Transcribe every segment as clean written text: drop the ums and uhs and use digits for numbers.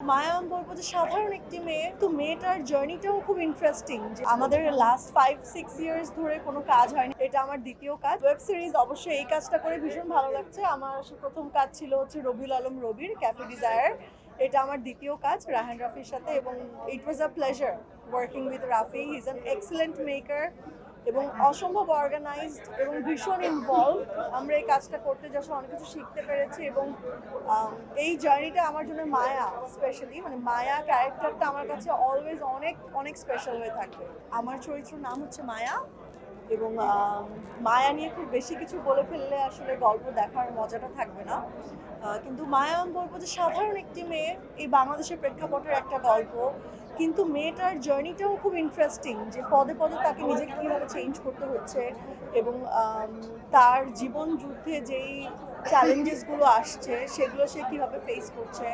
মায়া আমি বলবো যে সাধারণ একটি মেয়ে, তো মেয়েটার জার্নিটাও খুব ইন্টারেস্টিং। যে আমাদের লাস্ট 5-6 ইয়ার্স ধরে কোনো কাজ হয়নি, এটা আমার দ্বিতীয় কাজ। ওয়েব সিরিজ অবশ্যই এই কাজটা করে ভীষণ ভালো লাগছে। আমার প্রথম কাজ ছিল হচ্ছে রবিউল আলম রবির ক্যাফে ডিজায়ার, এটা আমার দ্বিতীয় কাজ রাহান রাফির সাথে, এবং it was a pleasure working with Rafi. He is an excellent maker এবং অসম্ভব অর্গানাইজড এবং ভীষণ ইনভলভ। আমরা এই কাজটা করতে যাওয়ার অনেক কিছু শিখতে পেরেছি, এবং এই জার্নিটা আমার জন্য মায়া স্পেশালি, মানে মায়া ক্যারেক্টারটা আমার কাছে অলওয়েজ অনেক অনেক স্পেশাল হয়ে থাকবে। আমার চরিত্রের নাম হচ্ছে মায়া, এবং মায়া নিয়ে খুব বেশি কিছু বলে ফেললে আসলে গল্প দেখার মজাটা থাকবে না। কিন্তু মায়া আমি বলবো যে সাধারণ একটি মেয়ে, এই বাংলাদেশের প্রেক্ষাপটের একটা গল্প, কিন্তু মেয়েটার জার্নিটাও খুব ইন্টারেস্টিং। যে পদে পদে তাকে নিজেকে কীভাবে চেঞ্জ করতে হচ্ছে, এবং তার জীবন যুদ্ধে যেই চ্যালেঞ্জেসগুলো আসছে সেগুলো সে কীভাবে ফেস করছে,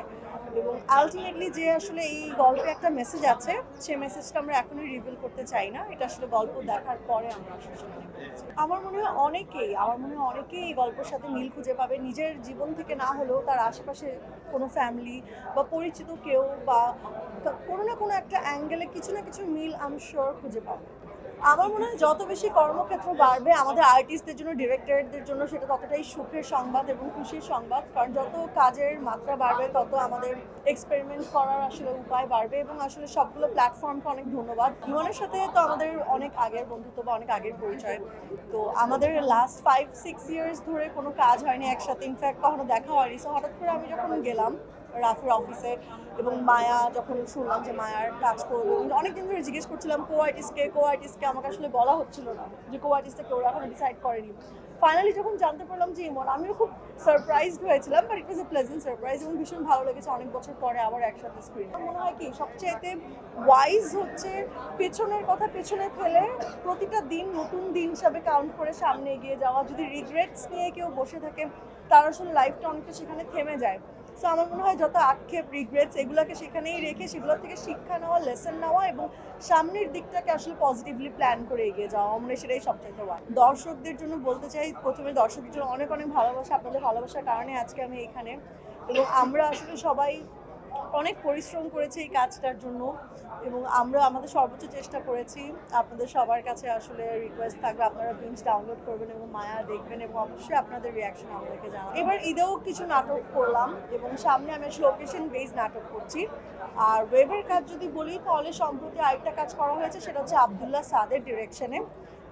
এবং আলটিমেটলি যে আসলে এই গল্পে একটা মেসেজ আছে, সেই মেসেজটা আমরা এখনই রিভিল করতে চাই না। এটা আসলে গল্প দেখার পরে আমরা আসলে সেটা নিতে পারছি। আমার মনে হয় অনেকেই এই গল্পের সাথে মিল খুঁজে পাবে, নিজের জীবন থেকে না হলেও তার আশেপাশে কোনো ফ্যামিলি বা পরিচিত কেউ বা কোনো না কোনো একটা অ্যাঙ্গেলে কিছু না কিছু মিল আমি শিওর খুঁজে পাবো। আমার মনে হয় যত বেশি কর্মক্ষেত্র বাড়বে আমাদের আর্টিস্টদের জন্য, ডিরেক্টরদের জন্য সেটা ততটাই সুখের সংবাদ এবং খুশির সংবাদ। কারণ যত কাজের মাত্রা বাড়বে তত আমাদের এক্সপেরিমেন্ট করার আসলে উপায় বাড়বে, এবং আসলে সবগুলো প্ল্যাটফর্মকে অনেক ধন্যবাদ। ইমনের সাথে তো আমাদের অনেক আগের বন্ধুত্ব বা অনেক আগের পরিচয়, তো আমাদের লাস্ট 5-6 ইয়ার্স ধরে কোনো কাজ হয়নি একসাথে, ইনফ্যাক্ট কখনো দেখা হয়নি। সো হঠাৎ করে আমি যখন গেলাম রাফির অফিসে, এবং মায়া যখন শুনলাম যে মায়ার কাজ করবো, অনেকদিন ধরে জিজ্ঞেস করছিলাম কো আর্টিস্টকে আমাকে আসলে বলা হচ্ছিল না যে কো আর্টিস্টটা কেউ এখনো ডিসাইড করেনি। ফাইনালি যখন জানতে পারলাম যে ইমন, আমিও খুব সারপ্রাইজড হয়েছিলাম, but it was A pleasant surprise, এবং ভীষণ ভালো লেগেছে অনেক বছর পরে আবার একসাথে স্ক্রিনে। মনে হয় কি সবচাইতে ওয়াইজ হচ্ছে পেছনের কথা পেছনে ফেলে প্রতিটা দিন নতুন দিন হিসাবে কাউন্ট করে সামনে এগিয়ে যাওয়া। যদি রিগ্রেটস নিয়ে কেউ বসে থাকে তার আসলে লাইফটা অনেকটা সেখানে থেমে যায়। সো আমার মনে হয় যত আক্ষেপ, রিগ্রেটস এগুলোকে সেখানেই রেখে সেগুলোর থেকে শিক্ষা নেওয়া, লেসন নেওয়া, এবং সামনের দিকটাকে আসলে পজিটিভলি প্ল্যান করে এগিয়ে যাওয়া, আমরা সেটাই সবচাইতে ওয়াই। দর্শকদের জন্য বলতে চাই, প্রথমে দর্শকদের জন্য অনেক অনেক ভালোবাসা। আপনাদের ভালোবাসার কারণে আজকে আমি এখানে, এবং আমরা আসলে সবাই অনেক পরিশ্রম করেছি এই কাজটার জন্য, এবং আমরা আমাদের সর্বোচ্চ চেষ্টা করেছি। আপনাদের সবার কাছে আসলে রিকোয়েস্ট থাকবে আপনারা বিঞ্জ ডাউনলোড করবেন এবং মায়া দেখবেন, এবং অবশ্যই আপনাদের রিয়াকশন আমাদেরকে জানাবেন। এবার ঈদেও কিছু নাটক করলাম, এবং সামনে আমি লোকেশন বেস নাটক করছি। আর ওয়েবের কাজ যদি বলি তাহলে সম্প্রতি আরেকটা কাজ করা হয়েছে, সেটা হচ্ছে আবদুল্লাহ সাদের ডিরেকশনে,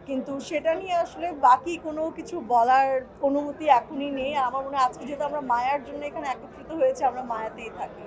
কিন্তু সেটা নিয়ে আসলে বাকি কোনো কিছু বলার অনুমতি এখনই নেই। আমার মনে হয় আজকে যেহেতু আমরা মায়ার জন্য এখানে একত্রিত হয়েছে, আমরা মায়াতেই থাকি।